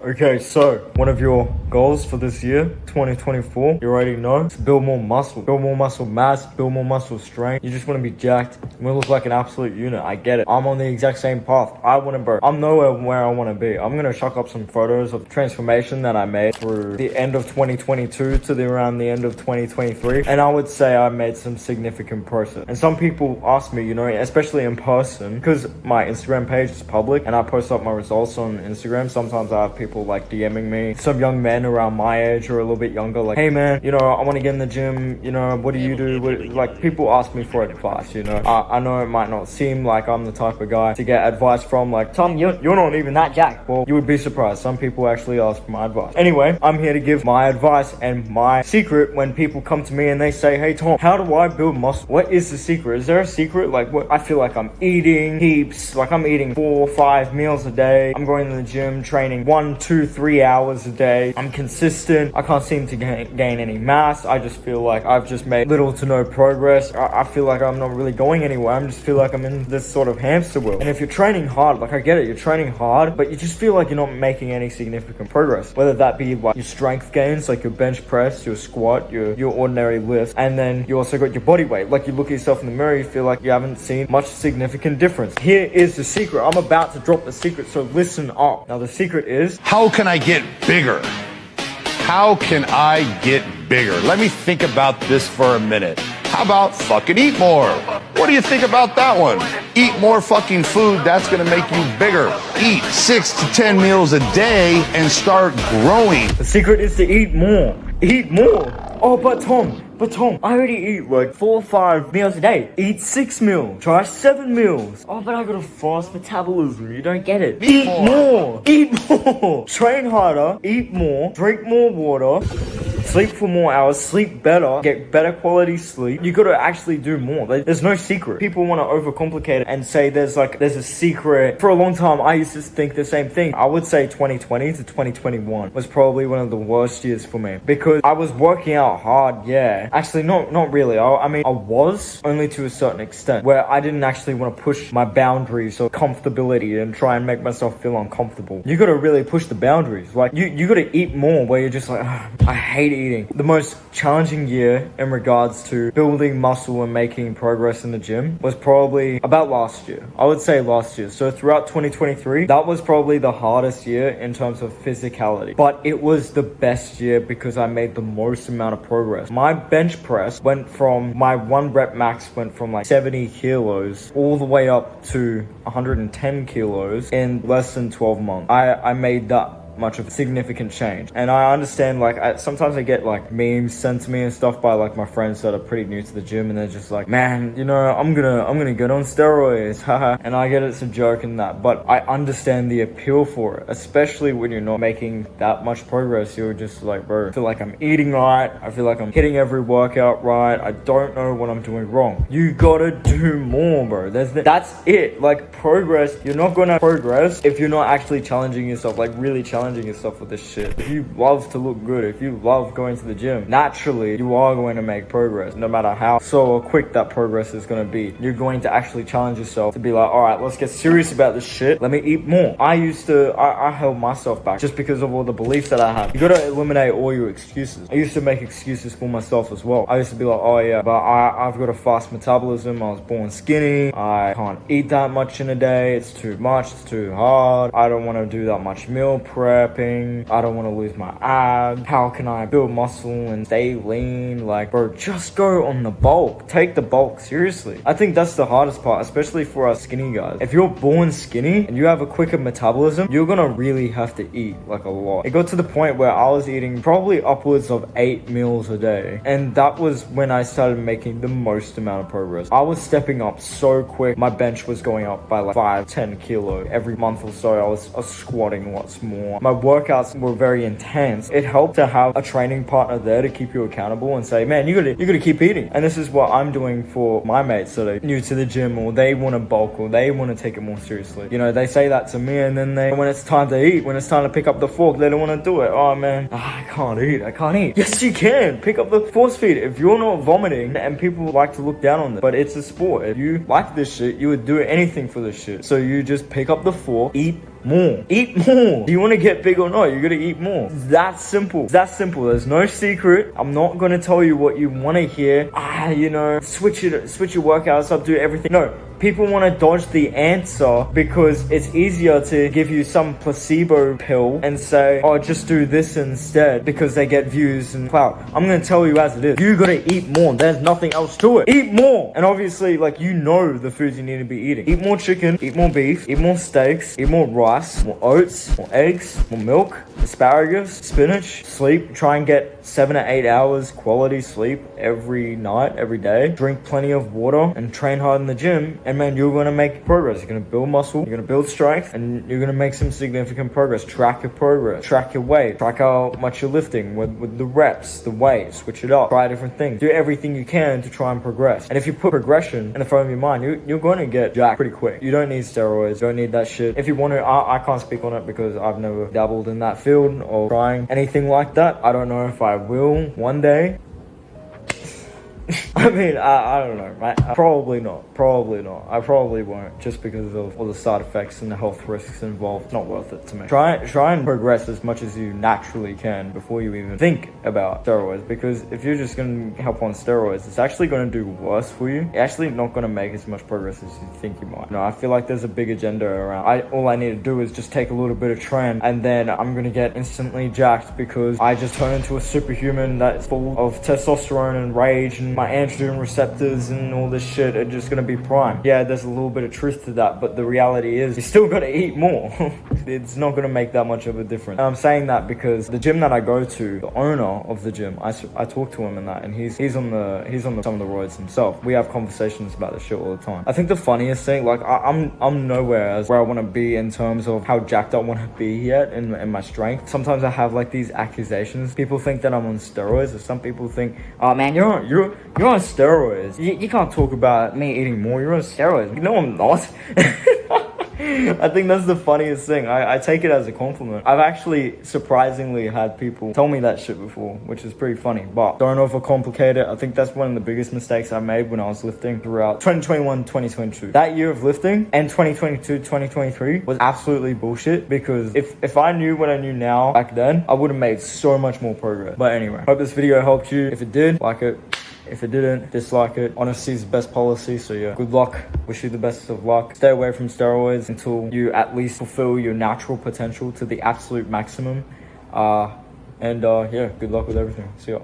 Okay, so one of your goals for this year, 2024, you already know, is build more muscle mass, build more muscle strength. You just want to be jacked. You want to look like an absolute unit. I get it. I'm on the exact same path. I'm nowhere where I want to be. I'm going to chuck up some photos of transformation that I made through the end of 2022 to around the end of 2023. And I would say I made some significant progress. And some people ask me, especially in person, because my Instagram page is public and I post up my results on Instagram. Sometimes I have people like DMing me, some young men around my age or a little bit younger, like, hey man, I want to get in the gym, what do you do? Like, people ask me for advice, I know it might not seem like I'm the type of guy to get advice from, like, Tom, you're not even that jacked. Well, you would be surprised. Some people actually ask for my advice. Anyway, I'm here to give my advice and my secret when people come to me and they say, hey Tom, how do I build muscle? What is the secret? Is there a secret? Like, what? I feel like I'm eating heaps, like I'm eating 4 or 5 meals a day. I'm going to the gym, training 1, 2, 3 hours a day. I'm consistent. I can't seem to gain any mass. I just feel like I've just made little to no progress. I feel like I'm not really going anywhere. I just feel like I'm in this sort of hamster wheel. And if you're training hard, like, I get it, you're training hard, but you just feel like you're not making any significant progress. Whether that be like your strength gains, like your bench press, your squat, your ordinary lifts, and then you also got your body weight. Like, you look at yourself in the mirror, you feel like you haven't seen much significant difference. Here is the secret. I'm about to drop the secret, so listen up. Now, the secret is, how can I get bigger? How can I get bigger? Let me think about this for a minute. How about fucking eat more? What do you think about that one? Eat more fucking food, that's gonna make you bigger. Eat 6 to 10 meals a day and start growing. the secret is to eat more. Eat more. Oh, but Tom, I already eat like 4 or 5 meals a day. Eat 6 meals. Try 7 meals. Oh, but I got a fast metabolism. You don't get it. Eat more. Eat more. Train harder. Eat more. Drink more water. Sleep for more hours, sleep better, get better quality sleep. You gotta actually do more. There's no secret. People want to overcomplicate it and say there's a secret. For a long time, I used to think the same thing. I would say 2020 to 2021 was probably one of the worst years for me because I was working out hard, yeah. Actually, not really. I was only to a certain extent where I didn't actually want to push my boundaries of comfortability and try and make myself feel uncomfortable. You gotta really push the boundaries. Like, you gotta eat more where you're just like, I hate eating. The most challenging year in regards to building muscle and making progress in the gym was probably about last year. I would say last year. So throughout 2023, that was probably the hardest year in terms of physicality. But it was the best year because I made the most amount of progress. My bench press went from, my 1 rep max went from like 70 kilos all the way up to 110 kilos in less than 12 months. I made that much of a significant change. And I understand, like, sometimes I get like memes sent to me and stuff by like my friends that are pretty new to the gym, and they're just like, man, I'm gonna get on steroids, haha. And I get it's a joke and that, but I understand the appeal for it, especially when you're not making that much progress. You're just like, bro, I feel like I'm eating right, I feel like I'm hitting every workout right, I don't know what I'm doing wrong. You gotta do more, bro. That's it. Like, progress, you're not gonna progress if you're not actually challenging yourself, like really challenging yourself with this shit. If you love to look good, if you love going to the gym, naturally you are going to make progress. No matter how slow or quick that progress is going to be, you're going to actually challenge yourself to be like, all right, let's get serious about this shit. Let me eat more. I held myself back just because of all the beliefs that I have. You got to eliminate all your excuses. I used to make excuses for myself as well. I used to be like, oh yeah, but I've got a fast metabolism. I was born skinny. I can't eat that much in a day. It's too much. It's too hard. I don't want to do that much meal prep. I don't want to lose my abs. How can I build muscle and stay lean? Like, bro, just go on the bulk. Take the bulk seriously. I think that's the hardest part, especially for us skinny guys. If you're born skinny and you have a quicker metabolism, you're gonna really have to eat like a lot. It got to the point where I was eating probably upwards of 8 meals a day, and that was when I started making the most amount of progress. I was stepping up so quick. My bench was going up by like 5-10 kilo every month or so. I was squatting lots more. My workouts were very intense. It helped to have a training partner there to keep you accountable and say, man, you gotta keep eating. And this is what I'm doing for my mates that are new to the gym, or they want to bulk, or they want to take it more seriously. They say that to me, and then when it's time to eat, when it's time to pick up the fork, they don't want to do it. Oh man, I can't eat. Yes, you can. Pick up the force feed. If you're not vomiting, and people like to look down on this, but it's a sport. If you like this shit, you would do anything for this shit. So you just pick up the fork, eat more. Eat more. Do you want to get big or not? You gotta eat more. It's that simple. It's that simple. There's no secret. I'm not gonna tell you what you want to hear. You know, switch your workouts up, do everything. No. People want to dodge the answer because it's easier to give you some placebo pill and say, oh, just do this instead because they get views and clout. I'm going to tell you as it is. You got to eat more. There's nothing else to it. Eat more. And obviously, like, you know the foods you need to be eating. Eat more chicken, eat more beef, eat more steaks, eat more rice, more oats, more eggs, more milk, asparagus, spinach, sleep. Try and get 7 to 8 hours quality sleep every night, every day. Drink plenty of water and train hard in the gym. And man, you're going to make progress. You're going to build muscle, you're going to build strength, and you're going to make some significant progress. Track your progress, track your weight, track how much you're lifting with the reps, the weight, switch it up, try different things. Do everything you can to try and progress. And if you put progression in the front of your mind, you're going to get jacked pretty quick. You don't need steroids, you don't need that shit. If you want to, I can't speak on it because I've never dabbled in that field or trying anything like that. I don't know if I will one day. I mean, I don't know, right? Probably not. I probably won't, just because of all the side effects and the health risks involved. Not worth it to me. Try and progress as much as you naturally can before you even think about steroids, because if you're just going to help on steroids, it's actually going to do worse for you. You're actually not going to make as much progress as you think you might. You know, I feel like there's a big agenda around. All I need to do is just take a little bit of trend, and then I'm going to get instantly jacked because I just turn into a superhuman that's full of testosterone and rage, and my androgen receptors and all this shit are just gonna be prime. Yeah, there's a little bit of truth to that, but the reality is you still gotta eat more. It's not gonna make that much of a difference. And I'm saying that because the gym that I go to, the owner of the gym, I talk to him and that, and he's on some of the roids himself. We have conversations about this shit all the time. I think the funniest thing, like I'm nowhere as where I want to be in terms of how jacked I want to be yet in my strength. Sometimes I have like these accusations. People think that I'm on steroids, or some people think, oh man, you're on steroids. You can't talk about me eating more. You're on steroids. No, I'm not. I think that's the funniest thing. I take it as a compliment. I've actually surprisingly had people tell me that shit before, which is pretty funny. But don't overcomplicate it. I think that's one of the biggest mistakes I made when I was lifting throughout 2021, 2022. That year of lifting and 2022, 2023 was absolutely bullshit, because if I knew what I knew now back then, I would have made so much more progress. But anyway, hope this video helped you. If it did, like it. If it didn't, dislike it. Honesty is the best policy, so yeah, good luck. Wish you the best of luck. Stay away from steroids until you at least fulfill your natural potential to the absolute maximum. Yeah, good luck with everything. See ya.